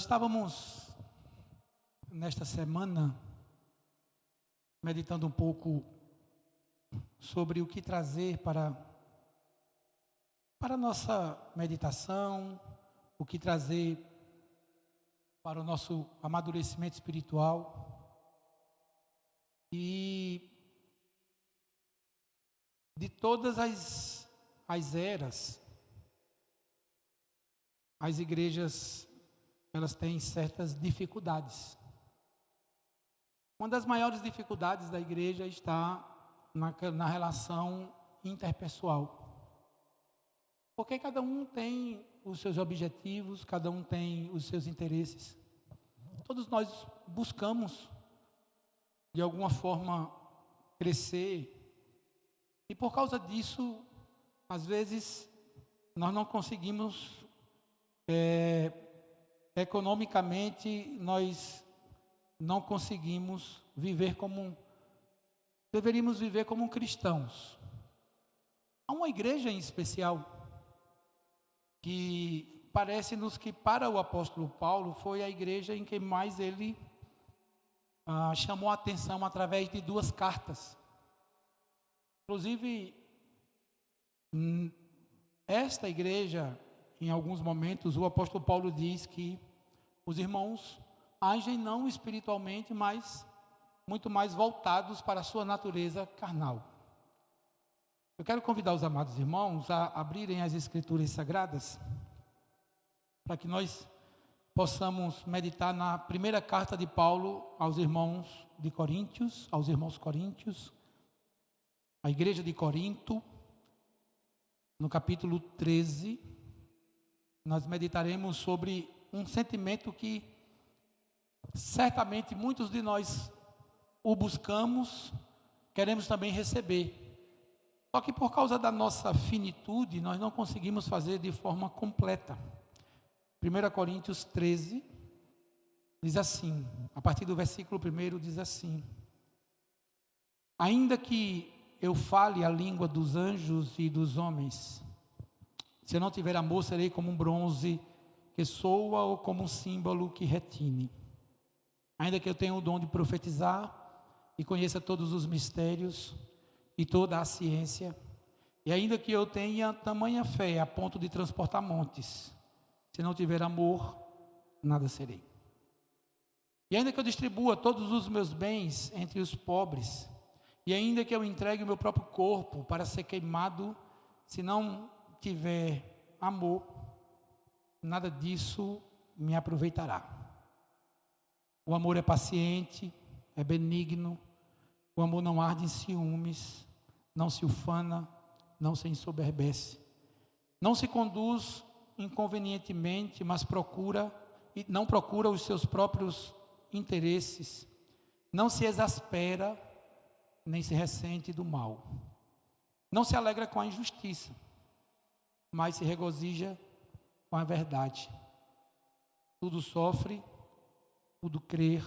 estávamos, nesta semana, meditando um pouco sobre o que trazer para a nossa meditação, o que trazer para o nosso amadurecimento espiritual. E de todas as eras, as igrejas, elas têm certas dificuldades. Uma das maiores dificuldades da igreja está na relação interpessoal. Porque cada um tem os seus objetivos, cada um tem os seus interesses. Todos nós buscamos, de alguma forma, crescer. E por causa disso, às vezes, nós não conseguimos, economicamente, nós não conseguimos viver deveríamos viver como cristãos. Há uma igreja em especial que parece-nos que para o apóstolo Paulo foi a igreja em que mais ele chamou a atenção através de 2 cartas. Inclusive, esta igreja, em alguns momentos, o apóstolo Paulo diz que os irmãos agem não espiritualmente, mas muito mais voltados para a sua natureza carnal. Eu quero convidar os amados irmãos a abrirem as Escrituras Sagradas, para que nós possamos meditar na primeira carta de Paulo aos irmãos de Coríntios, aos irmãos coríntios, a igreja de Corinto, no capítulo 13, nós meditaremos sobre um sentimento que certamente muitos de nós o buscamos, queremos também receber. Só que por causa da nossa finitude, nós não conseguimos fazer de forma completa. 1 Coríntios 13, diz assim, a partir do versículo 1 diz assim: ainda que eu fale a língua dos anjos e dos homens, se eu não tiver amor, serei como um bronze que soa ou como um símbolo que retine. Ainda que eu tenha o dom de profetizar e conheça todos os mistérios e toda a ciência, e ainda que eu tenha tamanha fé a ponto de transportar montes, se não tiver amor, nada serei. E ainda que eu distribua todos os meus bens entre os pobres, e ainda que eu entregue o meu próprio corpo para ser queimado, se não tiver amor, nada disso me aproveitará. O amor é paciente, é benigno, o amor não arde em ciúmes, não se ufana, não se ensoberbece, não se conduz inconvenientemente, mas não procura os seus próprios interesses, não se exaspera, nem se ressente do mal, não se alegra com a injustiça, mas se regozija com a verdade. Tudo sofre, tudo crê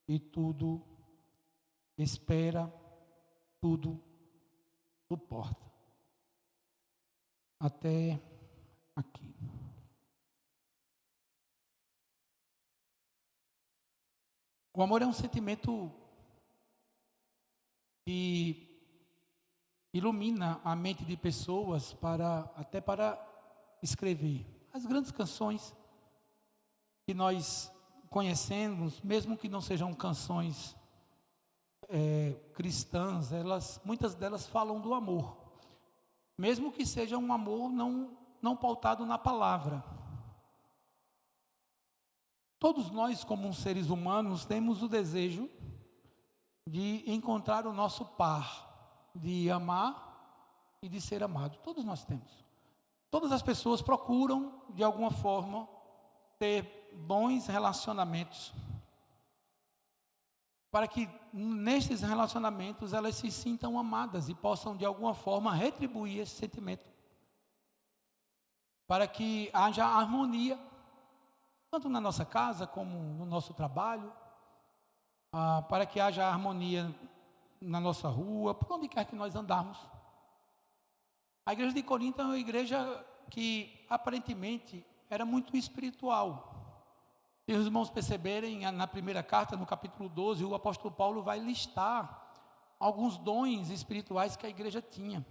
e tudo espera, tudo suporta. Até aqui. O amor é um sentimento que ilumina a mente de pessoas até para escrever. As grandes canções que nós conhecemos, mesmo que não sejam canções cristãs, muitas delas falam do amor, mesmo que seja um amor não pautado na palavra. Todos nós, como seres humanos, temos o desejo de encontrar o nosso par, de amar e de ser amado. Todos nós temos. Todas as pessoas procuram, de alguma forma, ter bons relacionamentos, para que nestes relacionamentos elas se sintam amadas e possam, de alguma forma, retribuir esse sentimento, para que haja harmonia, tanto na nossa casa como no nosso trabalho, para que haja harmonia na nossa rua, por onde quer que nós andarmos. A igreja de Corinto é uma igreja que aparentemente era muito espiritual, E os irmãos perceberem, na primeira carta, no capítulo 12, o apóstolo Paulo vai listar alguns dons espirituais que a igreja tinha.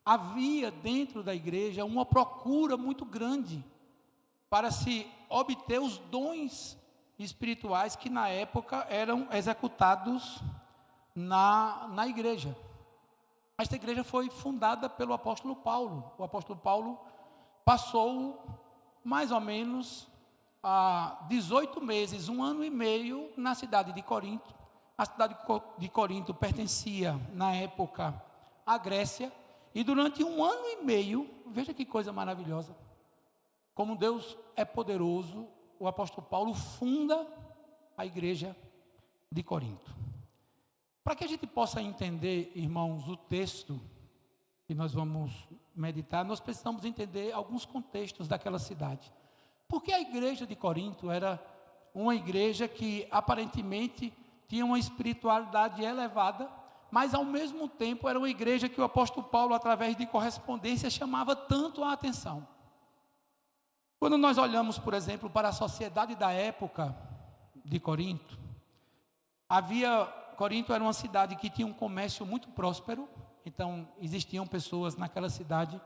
Havia dentro da igreja uma procura muito grande para se obter os dons espirituais que na época eram executados na igreja. Esta igreja foi fundada pelo apóstolo Paulo. O apóstolo Paulo passou mais ou menos 18 meses, 1 ano e meio na cidade de Corinto. A cidade de Corinto pertencia, na época, à Grécia. E durante 1 ano e meio, veja que coisa maravilhosa, como Deus é poderoso, o apóstolo Paulo funda a igreja de Corinto. Para que a gente possa entender, irmãos, o texto que nós vamos meditar, nós precisamos entender alguns contextos daquela cidade. Porque a igreja de Corinto era uma igreja que aparentemente tinha uma espiritualidade elevada, mas ao mesmo tempo era uma igreja que o apóstolo Paulo, através de correspondência, chamava tanto a atenção. Quando nós olhamos, por exemplo, para a sociedade da época de Corinto, Corinto era uma cidade que tinha um comércio muito próspero, então existiam pessoas naquela cidade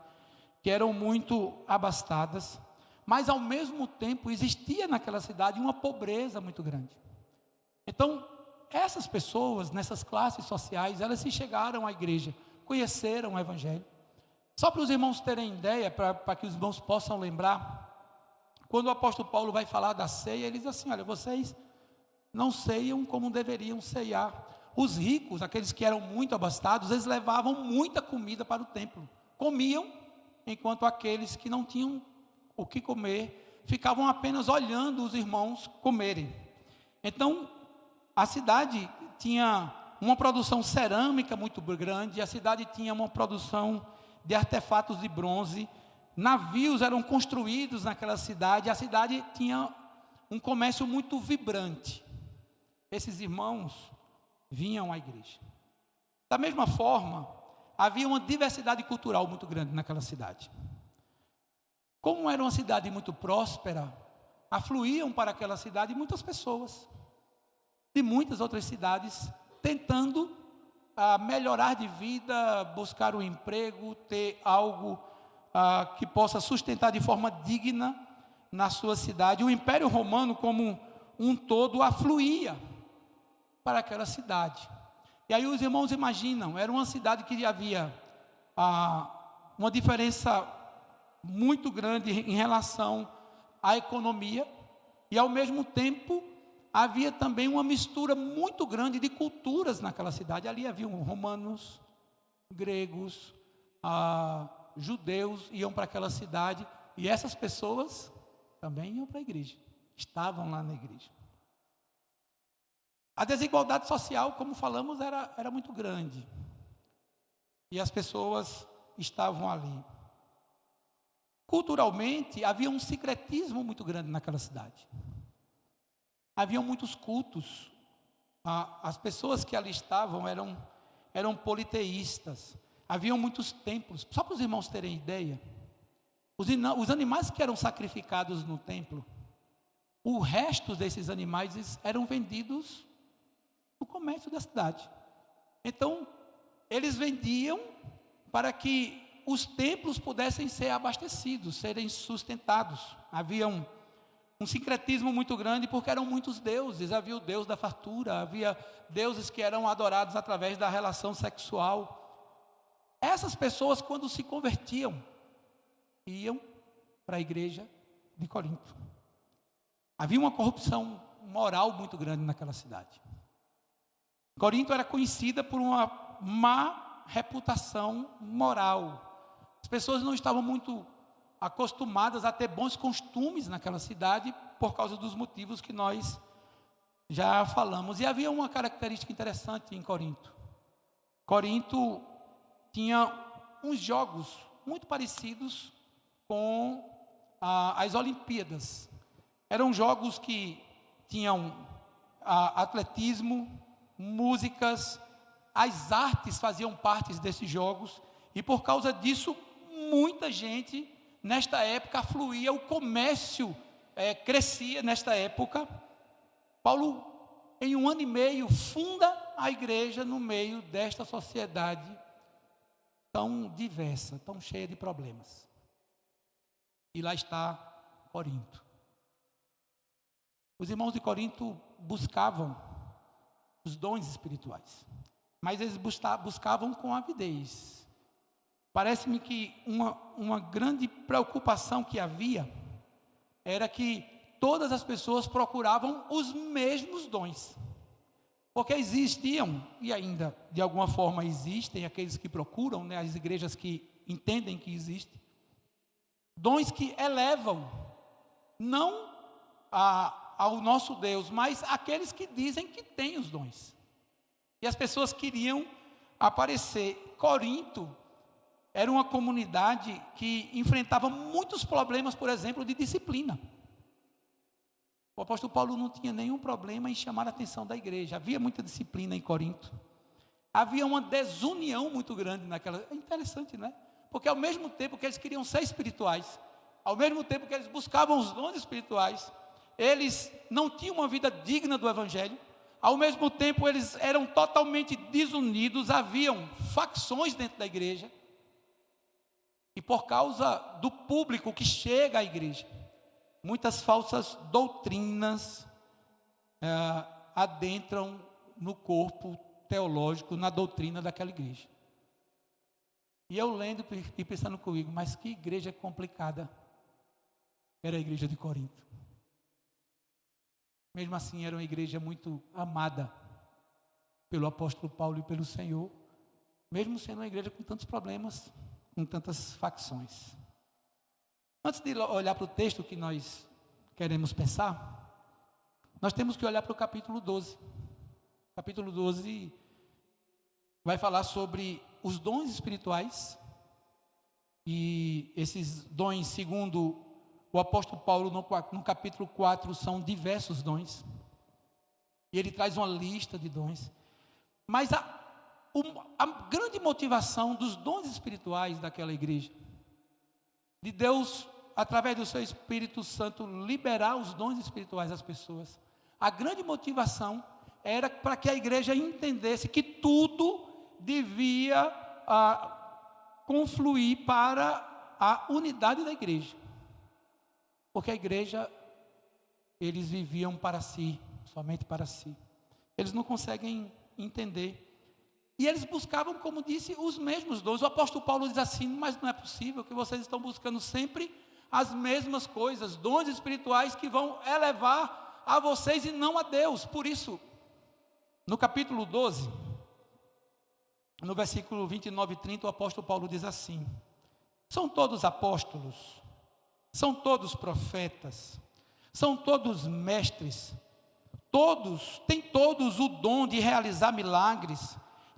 que eram muito abastadas, mas ao mesmo tempo existia naquela cidade uma pobreza muito grande. Então, essas pessoas, nessas classes sociais, elas se chegaram à igreja, conheceram o Evangelho. Só para os irmãos terem ideia, para que os irmãos possam lembrar, quando o apóstolo Paulo vai falar da ceia, ele diz assim: olha, vocês não ceiam como deveriam ceiar. Os ricos, aqueles que eram muito abastados, eles levavam muita comida para o templo, comiam, enquanto aqueles que não tinham o que comer, ficavam apenas olhando os irmãos comerem. Então, a cidade tinha uma produção cerâmica muito grande, a cidade tinha uma produção de artefatos de bronze, navios eram construídos naquela cidade, a cidade tinha um comércio muito vibrante. Esses irmãos vinham à igreja. Da mesma forma, havia uma diversidade cultural muito grande naquela cidade. Como era uma cidade muito próspera, afluíam para aquela cidade muitas pessoas de muitas outras cidades, tentando melhorar de vida, buscar um emprego, ter algo que possa sustentar de forma digna na sua cidade. O Império Romano, como um todo, afluía para aquela cidade. E aí os irmãos imaginam, era uma cidade que havia uma diferença muito grande em relação à economia, e ao mesmo tempo havia também uma mistura muito grande de culturas naquela cidade. Ali haviam romanos, gregos, judeus iam para aquela cidade, e essas pessoas também iam para a igreja, estavam lá na igreja. A desigualdade social, como falamos, era muito grande, e as pessoas estavam ali. Culturalmente, havia um sincretismo muito grande naquela cidade. Haviam muitos cultos. As pessoas que ali estavam eram politeístas. Haviam muitos templos. Só para os irmãos terem ideia, os animais que eram sacrificados no templo, o resto desses animais eram vendidos no comércio da cidade. Então, eles vendiam para que os templos pudessem ser abastecidos, serem sustentados. Havia um sincretismo muito grande, porque eram muitos deuses. Havia o Deus da fartura, havia deuses que eram adorados através da relação sexual. Essas pessoas, quando se convertiam, iam para a igreja de Corinto. Havia uma corrupção moral muito grande naquela cidade. Corinto era conhecida por uma má reputação moral. As pessoas não estavam muito acostumadas a ter bons costumes naquela cidade, por causa dos motivos que nós já falamos. E havia uma característica interessante em Corinto. Corinto tinha uns jogos muito parecidos com as Olimpíadas. Eram jogos que tinham atletismo, músicas, as artes faziam parte desses jogos, e por causa disso, muita gente, nesta época, afluía, o comércio crescia nesta época, Paulo, em 1 ano e meio, funda a igreja no meio desta sociedade tão diversa, tão cheia de problemas. E lá está Corinto. Os irmãos de Corinto buscavam os dons espirituais, mas eles buscavam com avidez. Parece-me que uma grande preocupação que havia era que todas as pessoas procuravam os mesmos dons. Porque existiam, e ainda de alguma forma existem, aqueles que procuram, né, as igrejas que entendem que existem, dons que elevam, não ao nosso Deus, mas aqueles que dizem que têm os dons. E as pessoas queriam aparecer. Corinto era uma comunidade que enfrentava muitos problemas, por exemplo, de disciplina. O apóstolo Paulo não tinha nenhum problema em chamar a atenção da igreja. Havia muita disciplina em Corinto. Havia uma desunião muito grande naquela. É interessante, não é? Porque ao mesmo tempo que eles queriam ser espirituais, ao mesmo tempo que eles buscavam os dons espirituais, eles não tinham uma vida digna do evangelho. Ao mesmo tempo eles eram totalmente desunidos, haviam facções dentro da igreja. E por causa do público que chega à igreja, muitas falsas doutrinas adentram no corpo teológico, na doutrina daquela igreja. E eu lendo e pensando comigo, mas que igreja complicada era a igreja de Corinto. Mesmo assim, era uma igreja muito amada pelo apóstolo Paulo e pelo Senhor, mesmo sendo uma igreja com tantos problemas, com tantas facções. Antes de olhar para o texto que nós queremos pensar, nós temos que olhar para o capítulo 12. O capítulo 12 vai falar sobre os dons espirituais, e esses dons, segundo o apóstolo Paulo, no capítulo 4, são diversos dons, e ele traz uma lista de dons, mas a grande motivação dos dons espirituais daquela igreja, de Deus, através do seu Espírito Santo, liberar os dons espirituais às pessoas. A grande motivação era para que a igreja entendesse que tudo devia confluir para a unidade da igreja. Porque a igreja, eles viviam para si, somente para si. Eles não conseguem entender. E eles buscavam, como disse, os mesmos dons. O apóstolo Paulo diz assim, mas não é possível que vocês estão buscando sempre as mesmas coisas, dons espirituais que vão elevar a vocês e não a Deus. Por isso, no capítulo 12, no versículo 29 e 30, o apóstolo Paulo diz assim: são todos apóstolos, são todos profetas, são todos mestres, têm todos o dom de realizar milagres,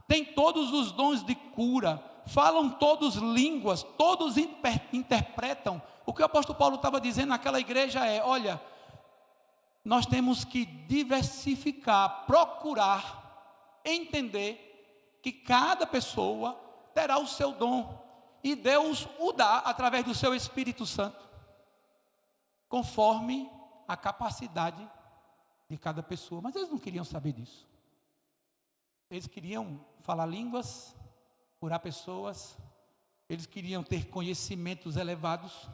têm todos os dons de cura, falam todos línguas, todos interpretam. O que o apóstolo Paulo estava dizendo naquela igreja é: olha, nós temos que diversificar, procurar entender que cada pessoa terá o seu dom, e Deus o dá através do seu Espírito Santo, conforme a capacidade de cada pessoa. Mas eles não queriam saber disso. Eles queriam falar línguas, curar pessoas, eles queriam ter conhecimentos elevados.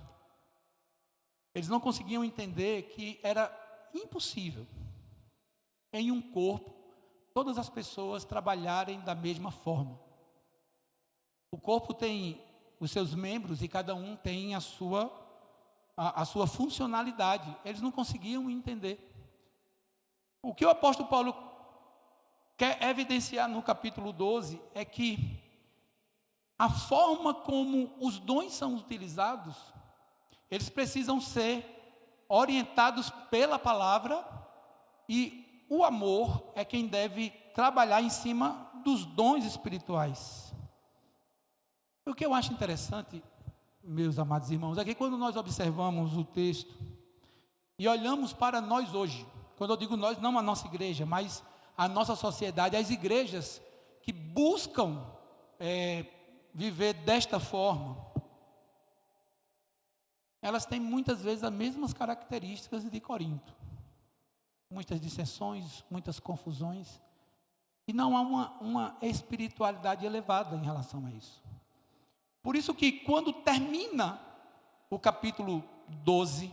Eles não conseguiam entender que era impossível, em um corpo, todas as pessoas trabalharem da mesma forma. O corpo tem os seus membros e cada um tem a sua funcionalidade. Eles não conseguiam entender. O que o apóstolo Paulo quer evidenciar no capítulo 12 é que a forma como os dons são utilizados, eles precisam ser orientados pela palavra, e o amor é quem deve trabalhar em cima dos dons espirituais. O que eu acho interessante, meus amados irmãos, é que quando nós observamos o texto e olhamos para nós hoje, quando eu digo nós, não a nossa igreja, mas a nossa sociedade, as igrejas que buscam viver desta forma, elas têm muitas vezes as mesmas características de Corinto. Muitas dissensões, muitas confusões. E não há uma espiritualidade elevada em relação a isso. Por isso que quando termina o capítulo 12,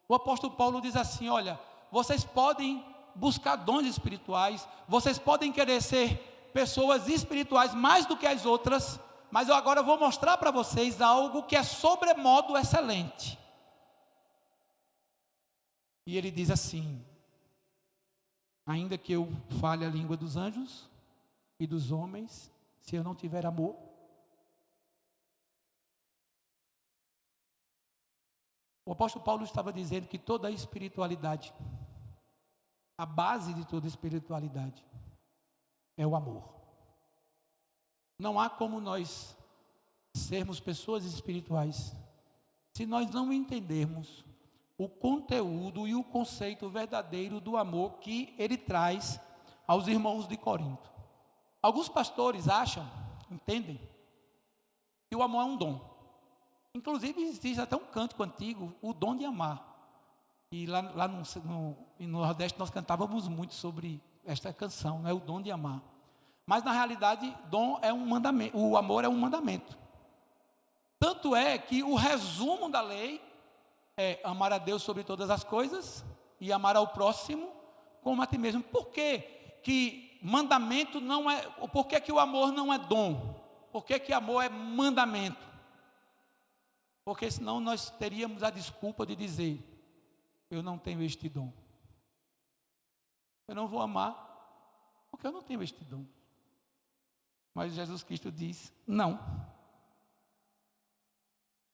o apóstolo Paulo diz assim: olha, vocês podem buscar dons espirituais, vocês podem querer ser pessoas espirituais mais do que as outras, mas eu agora vou mostrar para vocês algo que é sobremodo excelente. E ele diz assim: ainda que eu fale a língua dos anjos e dos homens, se eu não tiver amor, o apóstolo Paulo estava dizendo que toda a espiritualidade, a base de toda espiritualidade é o amor. Não há como nós sermos pessoas espirituais se nós não entendermos o conteúdo e o conceito verdadeiro do amor que ele traz aos irmãos de Corinto. Alguns pastores entendem, que o amor é um dom. Inclusive existe até um cântico antigo, o dom de amar. E lá no Nordeste nós cantávamos muito sobre esta canção, né? O dom de amar. Mas na realidade, dom é um mandamento, o amor é um mandamento. Tanto é que o resumo da lei é amar a Deus sobre todas as coisas e amar ao próximo como a ti mesmo. Por que que mandamento não é, por que que o amor não é dom? Por que que amor é mandamento? Porque senão nós teríamos a desculpa de dizer: eu não tenho este dom. Eu não vou amar porque eu não tenho este dom. Mas Jesus Cristo diz: não.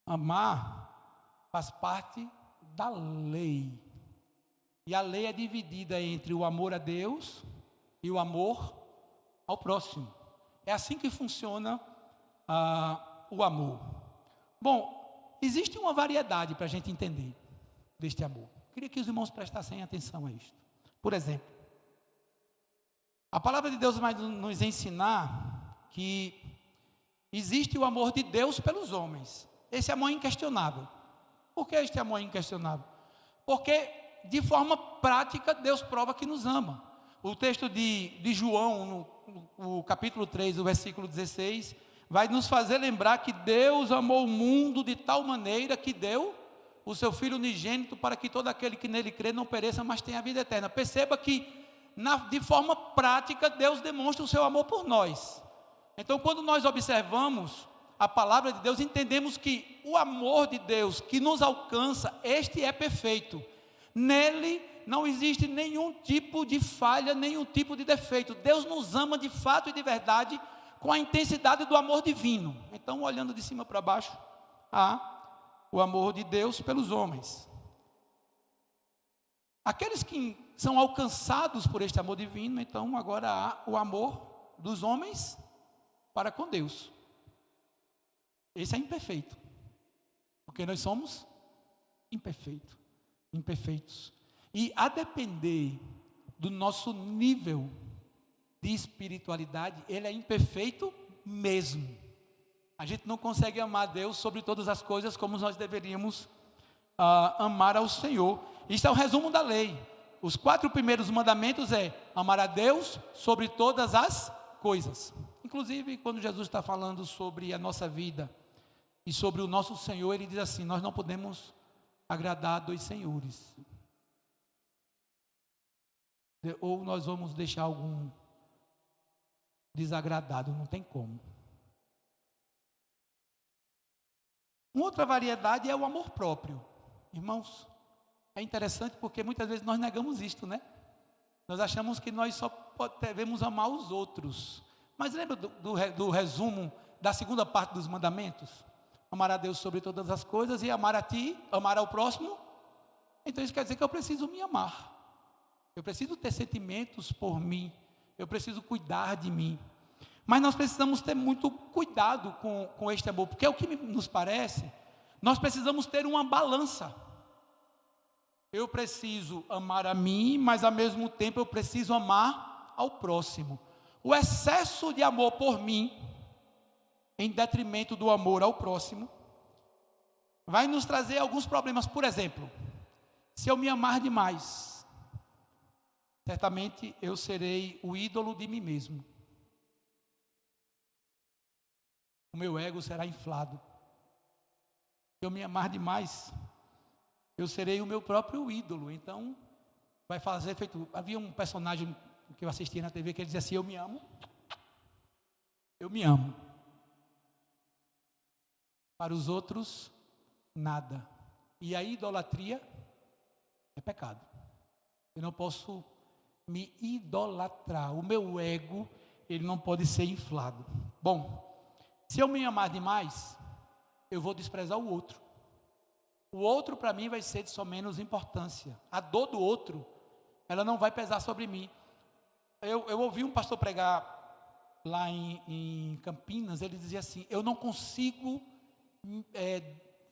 Amar faz parte da lei. E a lei é dividida entre o amor a Deus e o amor ao próximo. É assim que funciona o amor. Bom, existe uma variedade para a gente entender deste amor. Queria que os irmãos prestassem atenção a isto. Por exemplo, a palavra de Deus vai nos ensinar que existe o amor de Deus pelos homens. Esse amor é inquestionável. Por que este amor é inquestionável? Porque de forma prática Deus prova que nos ama. O texto de João, no capítulo 3, o versículo 16, vai nos fazer lembrar que Deus amou o mundo de tal maneira que deu o seu Filho unigênito para que todo aquele que nele crê não pereça, mas tenha a vida eterna. Perceba que de forma prática Deus demonstra o seu amor por nós. Então, quando nós observamos a palavra de Deus, entendemos que o amor de Deus que nos alcança, este é perfeito. Nele não existe nenhum tipo de falha, nenhum tipo de defeito. Deus nos ama de fato e de verdade, com a intensidade do amor divino. Então, olhando de cima para baixo, há o amor de Deus pelos homens. Aqueles que são alcançados por este amor divino, então agora há o amor dos homens para com Deus. Esse é imperfeito, porque nós somos imperfeitos. E a depender do nosso nível de espiritualidade, ele é imperfeito mesmo. A gente não consegue amar a Deus sobre todas as coisas como nós deveríamos amar ao Senhor. Isso é o resumo da lei. Os 4 primeiros mandamentos é amar a Deus sobre todas as coisas. Inclusive, quando Jesus está falando sobre a nossa vida e sobre o nosso Senhor, ele diz assim: nós não podemos agradar a 2 senhores. Ou nós vamos deixar algum desagradado, não tem como. Uma outra variedade é o amor próprio. Irmãos, é interessante porque muitas vezes nós negamos isto, né? Nós achamos que nós só devemos amar os outros. Mas lembra do resumo da segunda parte dos mandamentos? Amar a Deus sobre todas as coisas e amar a ti, amar ao próximo. Então isso quer dizer que eu preciso me amar. Eu preciso ter sentimentos por mim. Eu preciso cuidar de mim. Mas nós precisamos ter muito cuidado com este amor, porque é o que nos parece, nós precisamos ter uma balança. Eu preciso amar a mim, mas ao mesmo tempo eu preciso amar ao próximo. O excesso de amor por mim, em detrimento do amor ao próximo, vai nos trazer alguns problemas. Por exemplo, se eu me amar demais, certamente eu serei o ídolo de mim mesmo. O meu ego será inflado. Se eu me amar demais, eu serei o meu próprio ídolo. Então, vai fazer feito. Havia um personagem que eu assistia na TV que ele dizia assim: eu me amo. Eu me amo. Para os outros, nada. E a idolatria é pecado. Eu não posso me idolatrar. O meu ego, ele não pode ser inflado. Bom, se eu me amar demais, eu vou desprezar o outro. O outro para mim vai ser de só menos importância. A dor do outro, ela não vai pesar sobre mim. Eu ouvi um pastor pregar lá em Campinas. Ele dizia assim: eu não consigo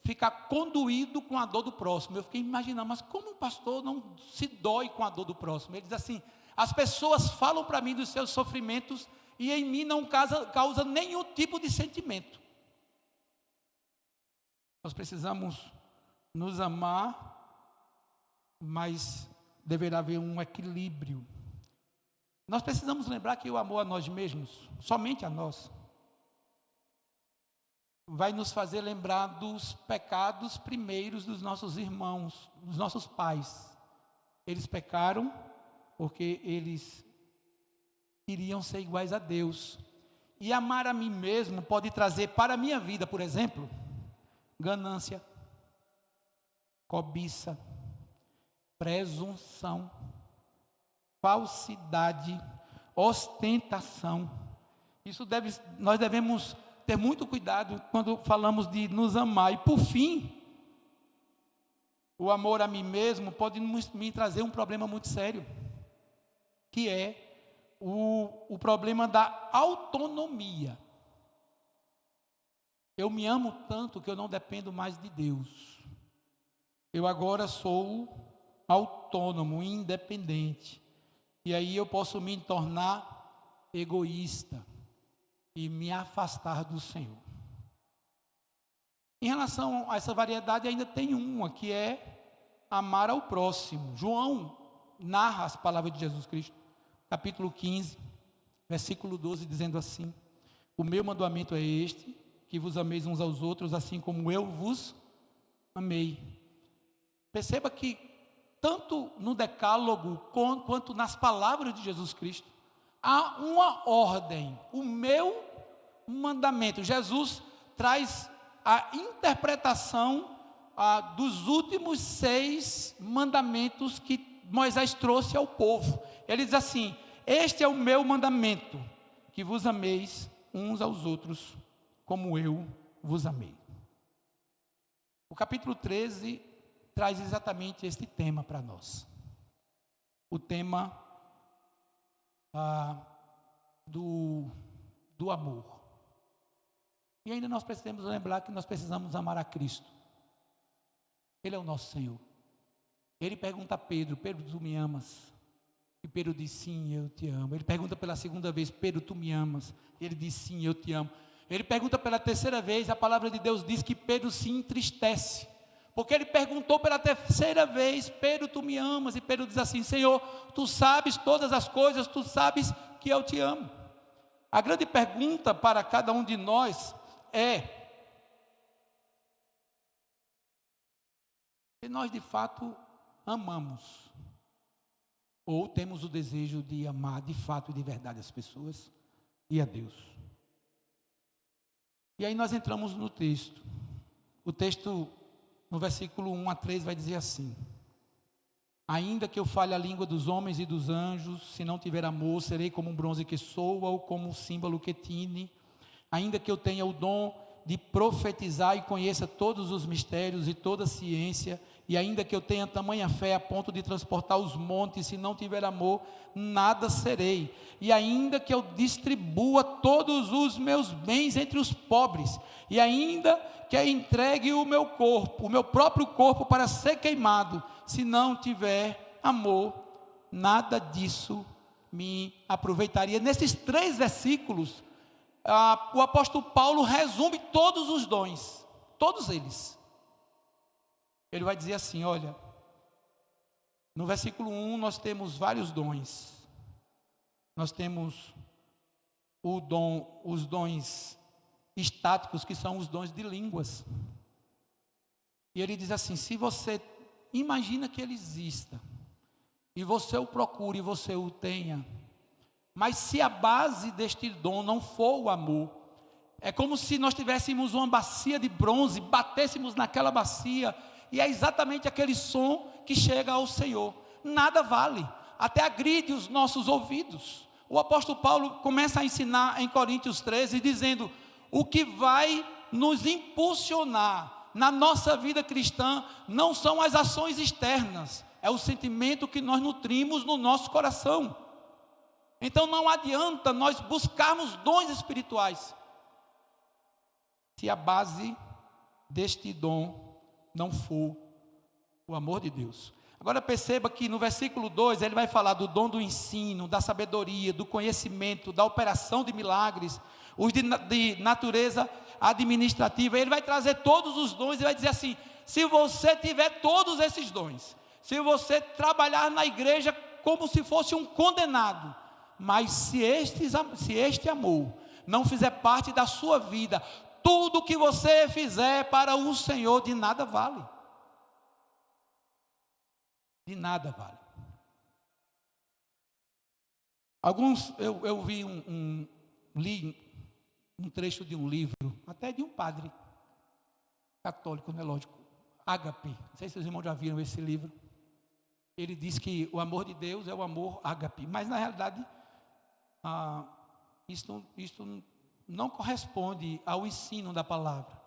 ficar condoído com a dor do próximo. Eu fiquei imaginando, mas como um pastor não se dói com a dor do próximo? Ele diz assim: as pessoas falam para mim dos seus sofrimentos e em mim não causa nenhum tipo de sentimento. Nós precisamos nos amar, mas deverá haver um equilíbrio. Nós precisamos lembrar que o amor a nós mesmos, somente a nós, vai nos fazer lembrar dos pecados primeiros dos nossos irmãos, dos nossos pais. Eles pecaram porque eles queriam ser iguais a Deus. E amar a mim mesmo pode trazer para a minha vida, por exemplo, ganância, cobiça, presunção, falsidade, ostentação. Nós devemos ter muito cuidado quando falamos de nos amar. E por fim, o amor a mim mesmo pode me trazer um problema muito sério, que é o problema da autonomia. Eu me amo tanto que eu não dependo mais de Deus. Eu agora sou autônomo, independente. E aí eu posso me tornar egoísta e me afastar do Senhor. Em relação a essa variedade, ainda tem uma, que é amar ao próximo. João narra as palavras de Jesus Cristo, capítulo 15, versículo 12, dizendo assim: o meu mandamento é este, que vos ameis uns aos outros, assim como eu vos amei. Perceba que tanto no decálogo quanto nas palavras de Jesus Cristo há uma ordem, o meu mandamento. Jesus traz a interpretação dos últimos 6 mandamentos que Moisés trouxe ao povo. Ele diz assim: este é o meu mandamento, que vos ameis uns aos outros, como eu vos amei. O capítulo 13 traz exatamente este tema para nós. O tema do amor. E ainda nós precisamos lembrar que nós precisamos amar a Cristo. Ele é o nosso Senhor. Ele pergunta a Pedro: Pedro, tu me amas? E Pedro diz: sim, eu te amo. Ele pergunta pela segunda vez: Pedro, tu me amas? E ele diz: sim, eu te amo. Ele pergunta pela terceira vez, a palavra de Deus diz que Pedro se entristece, porque ele perguntou pela terceira vez: Pedro, tu me amas? E Pedro diz assim: Senhor, tu sabes todas as coisas, tu sabes que eu te amo. A grande pergunta para cada um de nós é: se nós de fato amamos, ou temos o desejo de amar de fato e de verdade as pessoas e a Deus. E aí nós entramos no texto. O texto, no versículo 1 a 3, vai dizer assim: ainda que eu fale a língua dos homens e dos anjos, se não tiver amor, serei como um bronze que soa ou como um símbolo que tine. Ainda que eu tenha o dom de profetizar e conheça todos os mistérios e toda a ciência, e ainda que eu tenha tamanha fé a ponto de transportar os montes, se não tiver amor, nada serei. E ainda que eu distribua todos os meus bens entre os pobres, e ainda que eu entregue o meu corpo, o meu próprio corpo para ser queimado, se não tiver amor, nada disso me aproveitaria. Nesses 3 versículos, o apóstolo Paulo resume todos os dons, todos eles. ele vai dizer assim, olha, no versículo 1 nós temos vários dons. Nós temos os dons estáticos, que são os dons de línguas. E ele diz assim, se você imagina que ele exista, e você o procure, e você o tenha, mas se a base deste dom não for o amor, é como se nós tivéssemos uma bacia de bronze, batêssemos naquela bacia, e é exatamente aquele som que chega ao Senhor. Nada vale, até agride os nossos ouvidos. O apóstolo Paulo começa a ensinar em Coríntios 13, dizendo, o que vai nos impulsionar na nossa vida cristã, não são as ações externas, é o sentimento que nós nutrimos no nosso coração. Então não adianta nós buscarmos dons espirituais, se a base deste dom não for o amor de Deus. Agora perceba que no versículo 2, ele vai falar do dom do ensino, da sabedoria, do conhecimento, da operação de milagres, os de natureza administrativa. Ele vai trazer todos os dons e vai dizer assim, se você tiver todos esses dons, se você trabalhar na igreja como se fosse um condenado, mas se este amor não fizer parte da sua vida, tudo que você fizer para o Senhor de nada vale. De nada vale. Eu vi li um trecho de um livro, até de um padre católico, não é lógico, Ágape. Não sei se os irmãos já viram esse livro. Ele diz que o amor de Deus é o amor ágape, mas na realidade isto não corresponde ao ensino da palavra.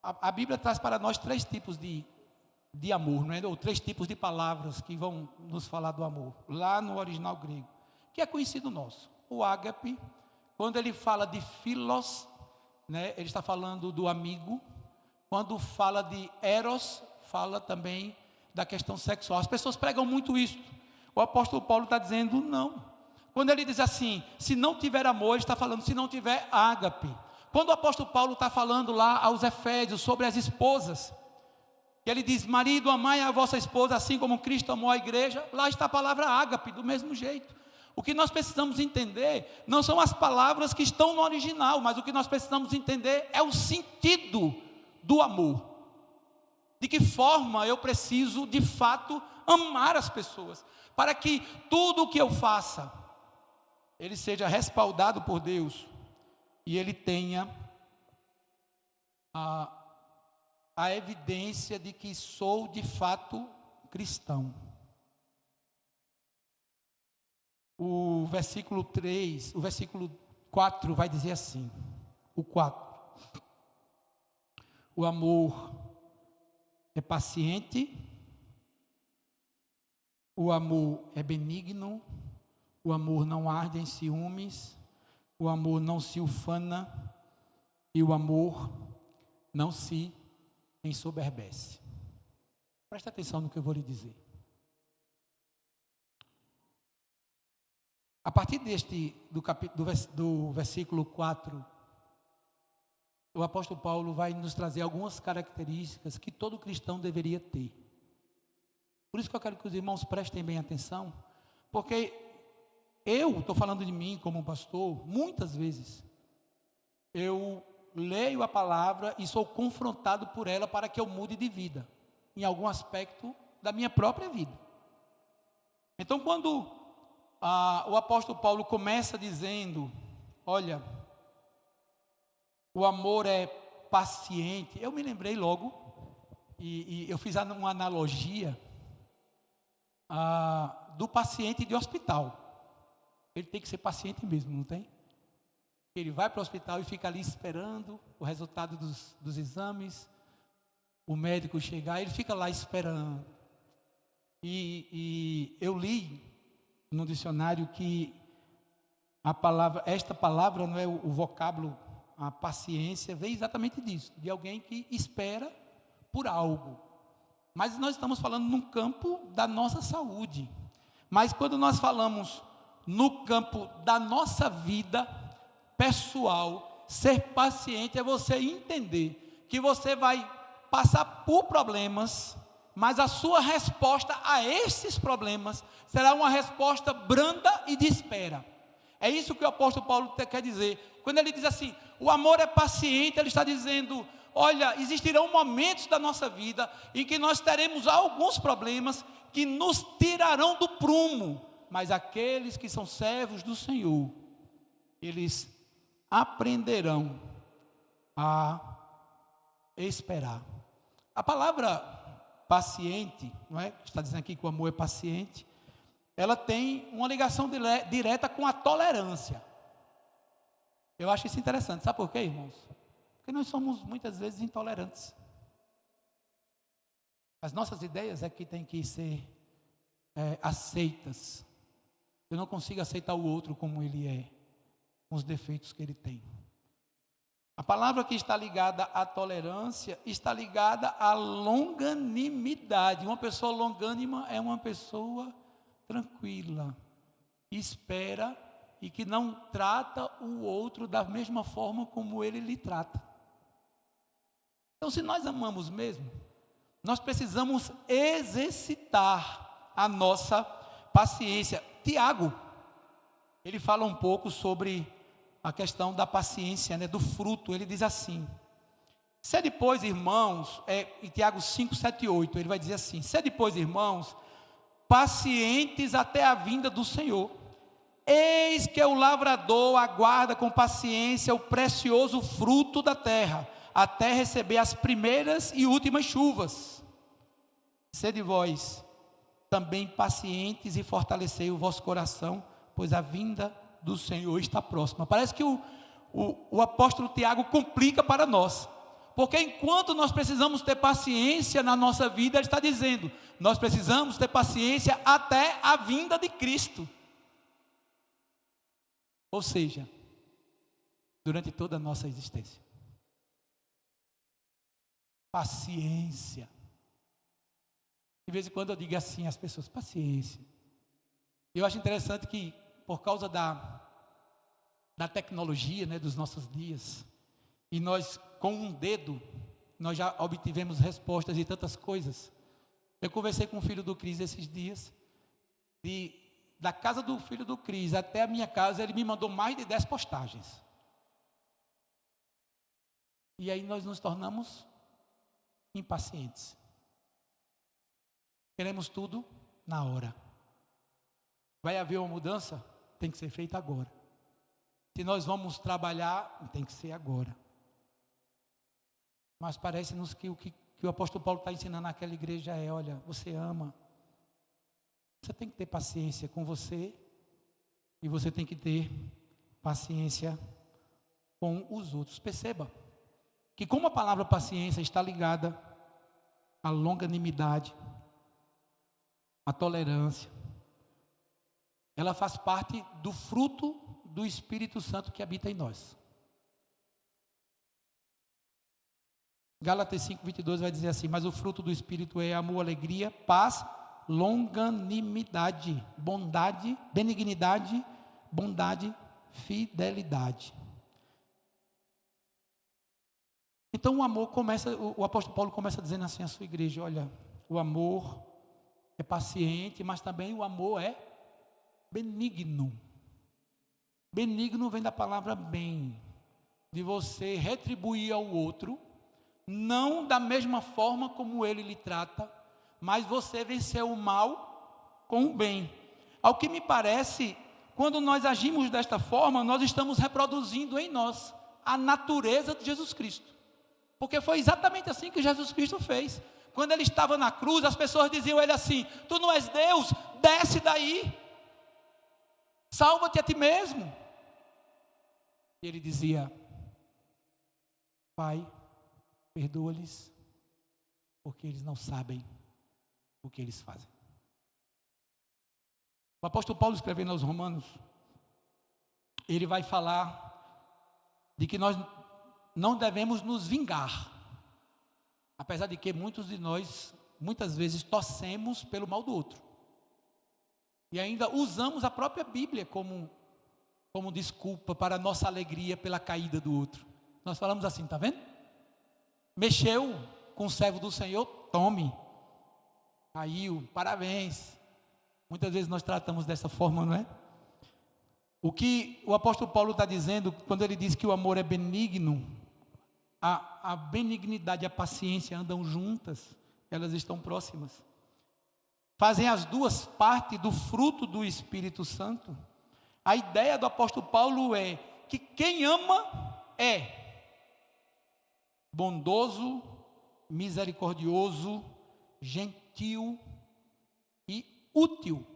A Bíblia traz para nós 3 tipos de amor, não é? Ou 3 tipos de palavras que vão nos falar do amor, lá no original grego, que é conhecido nosso. O ágape, quando ele fala de philos, né, ele está falando do amigo. Quando fala de eros, fala também da questão sexual. As pessoas pregam muito isso. O apóstolo Paulo está dizendo não. Quando ele diz assim, se não tiver amor, ele está falando se não tiver ágape. Quando o apóstolo Paulo está falando lá aos Efésios sobre as esposas, ele diz, marido, amai a vossa esposa assim como Cristo amou a igreja, lá está a palavra ágape, do mesmo jeito. O que nós precisamos entender não são as palavras que estão no original, mas o que nós precisamos entender é o sentido do amor. De que forma eu preciso, de fato, amar as pessoas, para que tudo o que eu faça, ele seja respaldado por Deus, e ele tenha a evidência de que sou de fato cristão. O versículo 3, o versículo 4 vai dizer assim, o 4. O amor é paciente, o amor é benigno, o amor não arde em ciúmes, o amor não se ufana e o amor não se ensoberbece. Presta atenção no que eu vou lhe dizer. A partir do versículo 4, o apóstolo Paulo vai nos trazer algumas características que todo cristão deveria ter. Por isso que eu quero que os irmãos prestem bem atenção, porque eu estou falando de mim como pastor, muitas vezes eu leio a palavra e sou confrontado por ela para que eu mude de vida, em algum aspecto da minha própria vida. Então quando o apóstolo Paulo começa dizendo, olha, o amor é paciente, eu me lembrei logo, e eu fiz uma analogia do paciente de hospital. Ele tem que ser paciente mesmo, não tem? Ele vai para o hospital e fica ali esperando o resultado dos exames, o médico chegar, ele fica lá esperando. E eu li no dicionário que esta palavra, não é o vocábulo, a paciência, vem exatamente disso, de alguém que espera por algo. Mas nós estamos falando num campo da nossa saúde. Mas quando nós falamos no campo da nossa vida pessoal, ser paciente é você entender que você vai passar por problemas, mas a sua resposta a esses problemas será uma resposta branda e de espera. É isso que o apóstolo Paulo quer dizer. Quando ele diz assim, o amor é paciente, ele está dizendo, olha, existirão momentos da nossa vida em que nós teremos alguns problemas que nos tirarão do prumo, mas aqueles que são servos do Senhor, eles aprenderão a esperar. A palavra paciente, não é? Está dizendo aqui que o amor é paciente, ela tem uma ligação direta com a tolerância. Eu acho isso interessante, sabe por quê, irmãos? Porque nós somos muitas vezes intolerantes. As nossas ideias é que têm que ser aceitas. Eu não consigo aceitar o outro como ele é, com os defeitos que ele tem. A palavra que está ligada à tolerância está ligada à longanimidade. Uma pessoa longânima é uma pessoa tranquila, espera e que não trata o outro da mesma forma como ele lhe trata. Então, se nós amamos mesmo, nós precisamos exercitar a nossa paciência. Tiago, ele fala um pouco sobre a questão da paciência, né, do fruto. Ele diz assim, sede pois, irmãos, em Tiago 5, 7 e 8, ele vai dizer assim, sede pois, irmãos, pacientes até a vinda do Senhor. Eis que o lavrador aguarda com paciência o precioso fruto da terra, até receber as primeiras e últimas chuvas. Sede vós também pacientes e fortalecei o vosso coração, pois a vinda do Senhor está próxima. Parece que o apóstolo Tiago complica para nós, porque enquanto nós precisamos ter paciência na nossa vida, ele está dizendo, nós precisamos ter paciência até a vinda de Cristo. Ou seja, durante toda a nossa existência. Paciência. De vez em quando eu digo assim às pessoas, paciência. Eu acho interessante que, por causa da tecnologia, né, dos nossos dias, e nós, com um dedo, nós já obtivemos respostas de tantas coisas. Eu conversei com o filho do Cris esses dias, da casa do filho do Cris até a minha casa, ele me mandou mais de 10 postagens. E aí nós nos tornamos impacientes. Queremos tudo na hora. Vai haver uma mudança? Tem que ser feita agora. Se nós vamos trabalhar, tem que ser agora. Mas parece-nos que o apóstolo Paulo está ensinando naquela igreja olha, você ama, você tem que ter paciência com você, e você tem que ter paciência com os outros. Perceba que como a palavra paciência está ligada à longanimidade, à tolerância, ela faz parte do fruto do Espírito Santo que habita em nós. Gálatas 5, 22 vai dizer assim, mas o fruto do Espírito é amor, alegria, paz, longanimidade, bondade, benignidade, bondade, fidelidade. Então o amor começa, o apóstolo Paulo começa dizendo assim à sua igreja, olha, o amor é paciente, mas também o amor é benigno. Benigno vem da palavra bem, de você retribuir ao outro, não da mesma forma como ele lhe trata, mas você venceu o mal com o bem. Ao que me parece, quando nós agimos desta forma, nós estamos reproduzindo em nós a natureza de Jesus Cristo. Porque foi exatamente assim que Jesus Cristo fez. Quando ele estava na cruz, as pessoas diziam a ele assim, tu não és Deus, desce daí, salva-te a ti mesmo. E ele dizia, Pai, perdoa-lhes, porque eles não sabem o que eles fazem. O apóstolo Paulo, escrevendo aos Romanos, ele vai falar de que nós não devemos nos vingar, apesar de que muitos de nós, muitas vezes, torcemos pelo mal do outro, e ainda usamos a própria Bíblia como desculpa para a nossa alegria pela caída do outro. Nós falamos assim, está vendo? Mexeu com o servo do Senhor, tome. Caiu, parabéns. Muitas vezes nós tratamos dessa forma, não é? O que o apóstolo Paulo está dizendo, quando ele diz que o amor é benigno, a benignidade e a paciência andam juntas, elas estão próximas. Fazem as duas partes do fruto do Espírito Santo. A ideia do apóstolo Paulo é que quem ama é bondoso, misericordioso, gentil e útil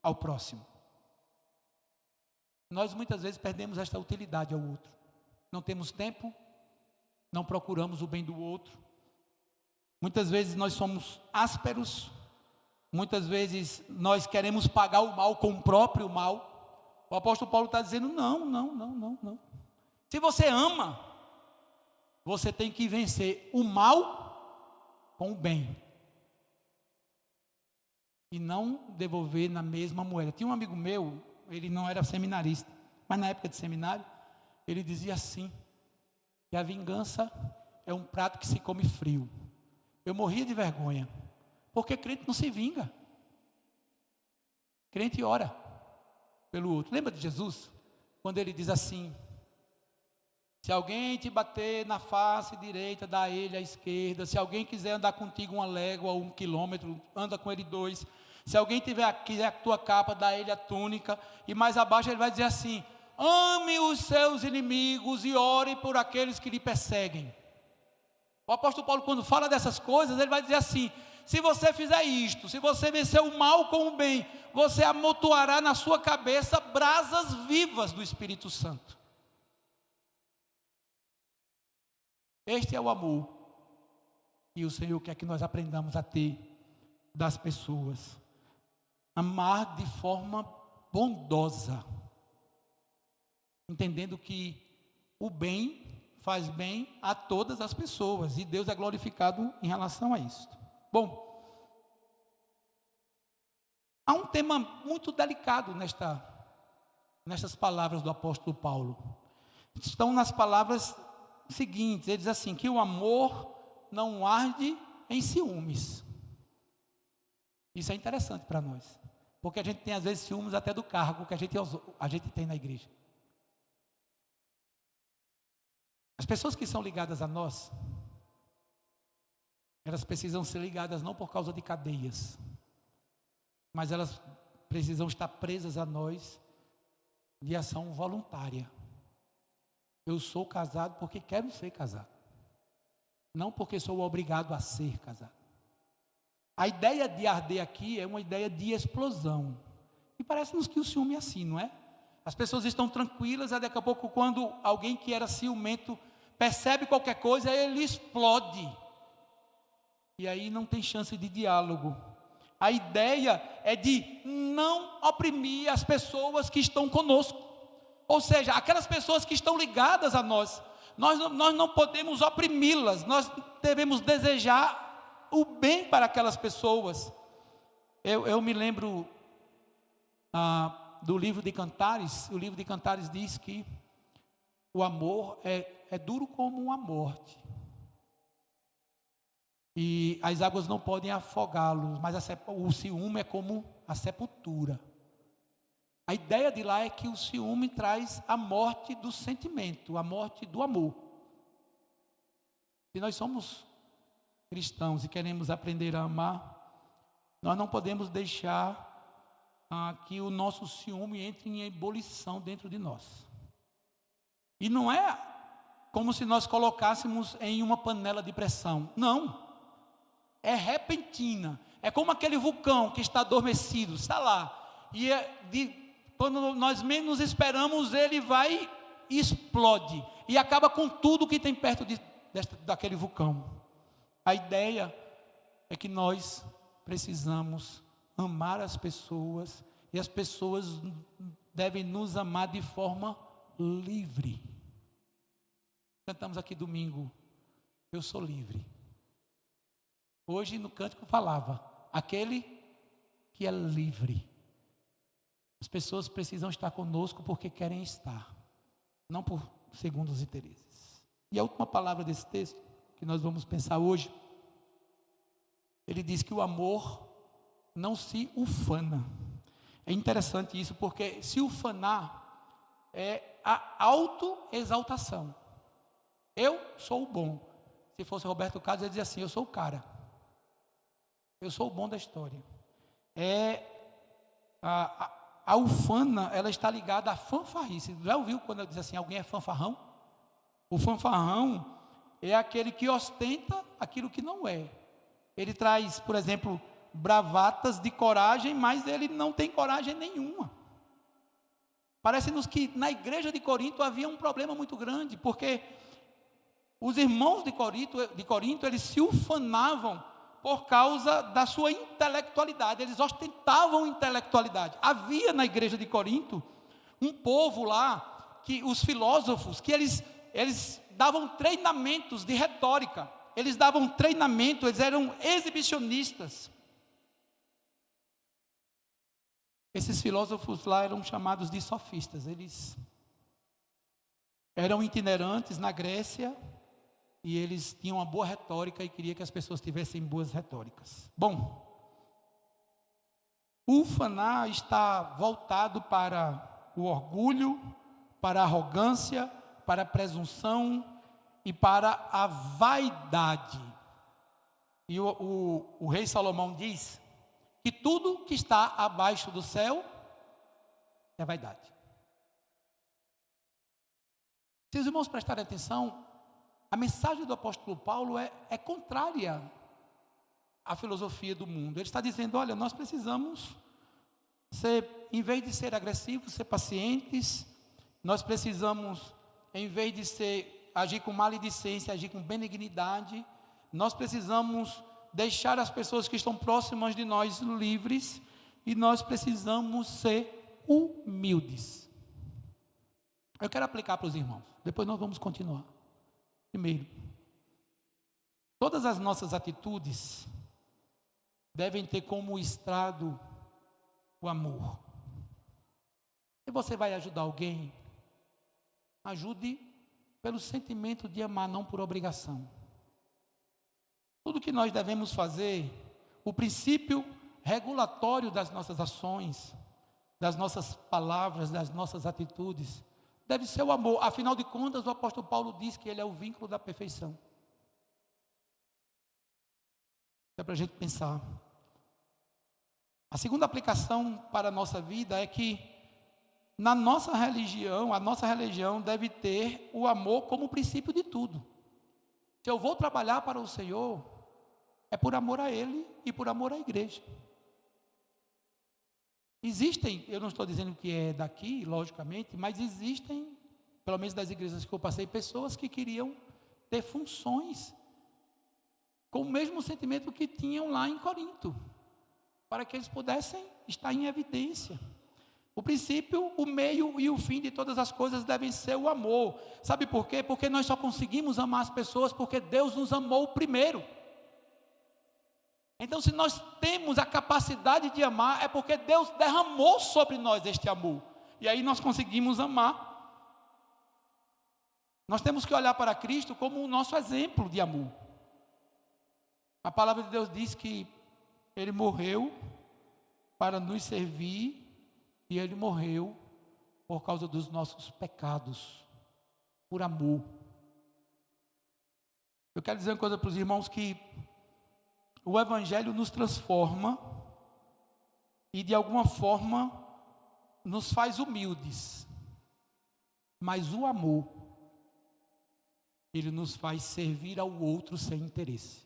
ao próximo. Nós muitas vezes perdemos esta utilidade ao outro. Não temos tempo, não procuramos o bem do outro. Muitas vezes nós somos ásperos, muitas vezes nós queremos pagar o mal com o próprio mal. O apóstolo Paulo está dizendo, não. Se você ama, você tem que vencer o mal com o bem. E não devolver na mesma moeda. Tinha um amigo meu, ele não era seminarista, mas na época de seminário, ele dizia assim, que a vingança é um prato que se come frio. Eu morria de vergonha, porque crente não se vinga. Crente ora pelo outro. Lembra de Jesus? Quando ele diz assim, se alguém te bater na face direita, dá ele a esquerda. Se alguém quiser andar contigo 1 légua ou 1 quilômetro, anda com ele 2. Se alguém quiser a tua capa, dá ele a túnica. E mais abaixo ele vai dizer assim, ame os seus inimigos e ore por aqueles que lhe perseguem. O apóstolo Paulo, quando fala dessas coisas, ele vai dizer assim, se você fizer isto, se você vencer o mal com o bem, você amontoará na sua cabeça brasas vivas do Espírito Santo. Este é o amor que o Senhor quer que nós aprendamos a ter das pessoas. Amar de forma bondosa, entendendo que o bem faz bem a todas as pessoas, e Deus é glorificado em relação a isso. Bom, há um tema muito delicado nestas palavras do apóstolo Paulo. Estão nas palavras seguintes, ele diz assim, que o amor não arde em ciúmes. Isso é interessante para nós, porque a gente tem às vezes ciúmes até do cargo que a gente tem na igreja. As pessoas que são ligadas a nós, elas precisam ser ligadas não por causa de cadeias, mas elas precisam estar presas a nós de ação voluntária. Eu sou casado porque quero ser casado, não porque sou obrigado a ser casado. A ideia de arder aqui é uma ideia de explosão. E parece-nos que o ciúme é assim, não é? As pessoas estão tranquilas, e daqui a pouco, quando alguém que era ciumento percebe qualquer coisa, ele explode. E aí não tem chance de diálogo. A ideia é de não oprimir as pessoas que estão conosco. Ou seja, aquelas pessoas que estão ligadas a nós. Nós não podemos oprimi-las, nós devemos desejar o bem para aquelas pessoas. Eu me lembro do livro de Cantares. O livro de Cantares diz que o amor é duro como uma morte, e as águas não podem afogá-los, mas o ciúme é como a sepultura. A ideia de lá é que o ciúme traz a morte do sentimento, a morte do amor. Se nós somos cristãos e queremos aprender a amar, nós não podemos deixar que o nosso ciúme entre em ebulição dentro de nós. E não é como se nós colocássemos em uma panela de pressão. Não. É repentina. É como aquele vulcão que está adormecido, está lá. E quando nós menos esperamos, ele vai e explode. E acaba com tudo que tem perto daquele vulcão. A ideia é que nós precisamos amar as pessoas, e as pessoas devem nos amar de forma livre. Cantamos aqui domingo, eu sou livre. Hoje no cântico falava, aquele que é livre. As pessoas precisam estar conosco porque querem estar, não por segundos interesses. E a última palavra desse texto que nós vamos pensar hoje, ele diz que o amor não se ufana. É interessante isso, porque se ufanar é a autoexaltação. Eu sou o bom. Se fosse Roberto Carlos, ele dizia assim: eu sou o cara. Eu sou o bom da história. A ufana, ela está ligada à fanfarrice. Já ouviu quando eu diz assim, alguém é fanfarrão? O fanfarrão é aquele que ostenta aquilo que não é. Ele traz, por exemplo, bravatas de coragem, mas ele não tem coragem nenhuma. Parece-nos que na igreja de Corinto havia um problema muito grande, porque os irmãos de Corinto, eles se ufanavam por causa da sua intelectualidade, eles ostentavam intelectualidade. Havia na igreja de Corinto um povo lá, que os filósofos, que eles davam treinamentos de retórica, eles davam treinamento, eles eram exibicionistas. Esses filósofos lá eram chamados de sofistas, eles eram itinerantes na Grécia, e eles tinham uma boa retórica e queria que as pessoas tivessem boas retóricas. Bom, o ufanar está voltado para o orgulho, para a arrogância, para a presunção e para a vaidade. E o rei Salomão diz que tudo que está abaixo do céu é vaidade. Se os irmãos prestarem atenção, a mensagem do apóstolo Paulo é contrária à filosofia do mundo. Ele está dizendo, olha, nós precisamos ser, em vez de ser agressivos, ser pacientes. Nós precisamos, em vez de agir com maledicência, agir com benignidade. Nós precisamos deixar as pessoas que estão próximas de nós livres, e nós precisamos ser humildes. Eu quero aplicar para os irmãos, depois nós vamos continuar. Primeiro, todas as nossas atitudes devem ter como estrado o amor. Se você vai ajudar alguém, ajude pelo sentimento de amar, não por obrigação. Tudo que nós devemos fazer, o princípio regulatório das nossas ações, das nossas palavras, das nossas atitudes, deve ser o amor. Afinal de contas, o apóstolo Paulo diz que ele é o vínculo da perfeição. É para a gente pensar. A segunda aplicação para a nossa vida é que na nossa religião, a nossa religião deve ter o amor como princípio de tudo. Se eu vou trabalhar para o Senhor, é por amor a Ele e por amor à igreja. Existem, eu não estou dizendo que é daqui, logicamente, mas existem, pelo menos das igrejas que eu passei, pessoas que queriam ter funções com o mesmo sentimento que tinham lá em Corinto, para que eles pudessem estar em evidência. O princípio, o meio e o fim de todas as coisas devem ser o amor. Sabe por quê? Porque nós só conseguimos amar as pessoas porque Deus nos amou primeiro. Então, se nós temos a capacidade de amar, é porque Deus derramou sobre nós este amor. E aí nós conseguimos amar. Nós temos que olhar para Cristo como o nosso exemplo de amor. A palavra de Deus diz que Ele morreu para nos servir, e Ele morreu por causa dos nossos pecados, por amor. Eu quero dizer uma coisa para os irmãos, que o Evangelho nos transforma e de alguma forma nos faz humildes, mas o amor, ele nos faz servir ao outro sem interesse.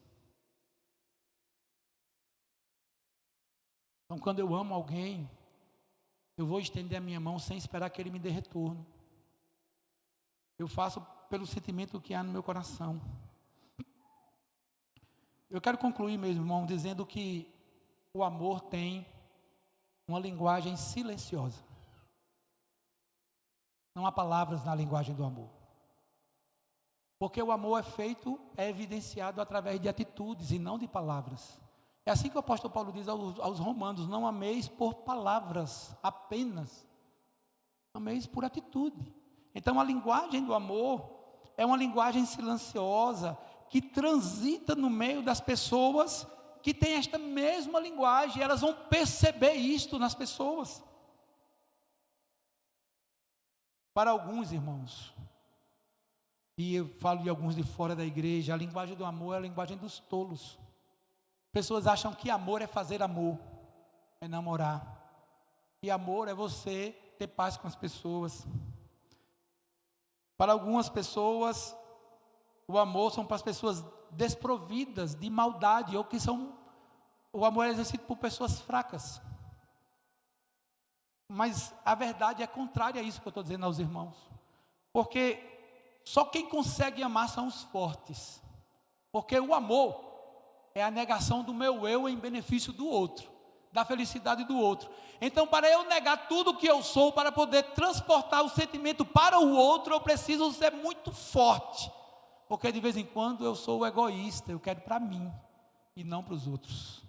Então, quando eu amo alguém, eu vou estender a minha mão sem esperar que ele me dê retorno. Eu faço pelo sentimento que há no meu coração. Eu quero concluir, meu irmão, dizendo que o amor tem uma linguagem silenciosa. Não há palavras na linguagem do amor. Porque o amor é evidenciado através de atitudes e não de palavras. É assim que o apóstolo Paulo diz aos romanos: não ameis por palavras apenas, ameis por atitude. Então a linguagem do amor é uma linguagem silenciosa, que transita no meio das pessoas que têm esta mesma linguagem, elas vão perceber isto nas pessoas. Para alguns irmãos, e eu falo de alguns de fora da igreja, a linguagem do amor é a linguagem dos tolos. Pessoas acham que amor é fazer amor, é namorar. E amor é você ter paz com as pessoas. Para algumas pessoas, o amor são para as pessoas desprovidas de maldade, ou que são, o amor é exercido por pessoas fracas. Mas a verdade é contrária a isso que eu estou dizendo aos irmãos. Porque só quem consegue amar são os fortes. Porque o amor é a negação do meu eu em benefício do outro, da felicidade do outro. Então, para eu negar tudo que eu sou, para poder transportar o sentimento para o outro, eu preciso ser muito forte. Porque de vez em quando eu sou egoísta, eu quero para mim e não para os outros.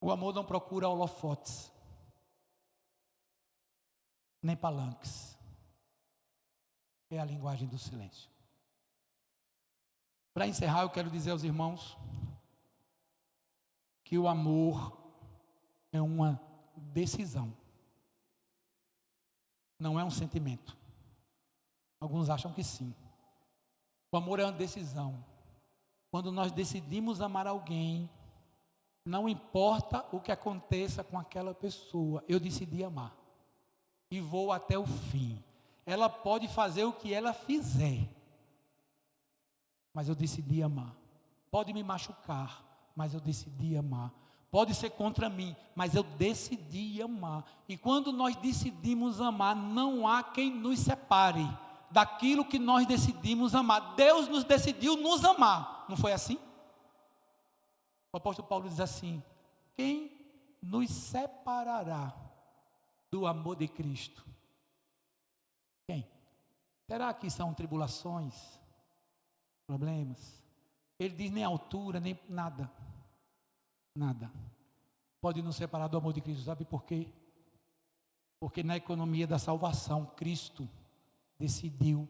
O amor não procura holofotes, nem palanques. É a linguagem do silêncio. Para encerrar, eu quero dizer aos irmãos que o amor é uma decisão, não é um sentimento. Alguns acham que sim. O amor é uma decisão. Quando nós decidimos amar alguém, não importa o que aconteça com aquela pessoa, eu decidi amar e vou até o fim. Ela pode fazer o que ela fizer, mas eu decidi amar. Pode me machucar, mas eu decidi amar. Pode ser contra mim, mas eu decidi amar. E quando nós decidimos amar, não há quem nos separe daquilo que nós decidimos amar. Deus nos decidiu nos amar, não foi assim? O apóstolo Paulo diz assim: quem nos separará do amor de Cristo? Quem? Será que são tribulações, problemas? Ele diz nem altura, nem nada. Nada. Pode nos separar do amor de Cristo, sabe por quê? Porque na economia da salvação, Cristo decidiu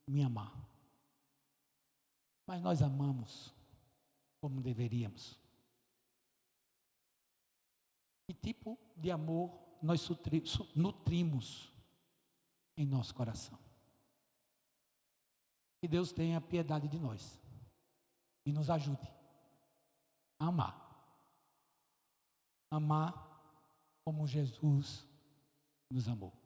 me amar. Mas nós amamos como deveríamos. Que tipo de amor nós nutrimos em nosso coração? Que Deus tenha piedade de nós e nos ajude a amar. Amar como Jesus nos amou.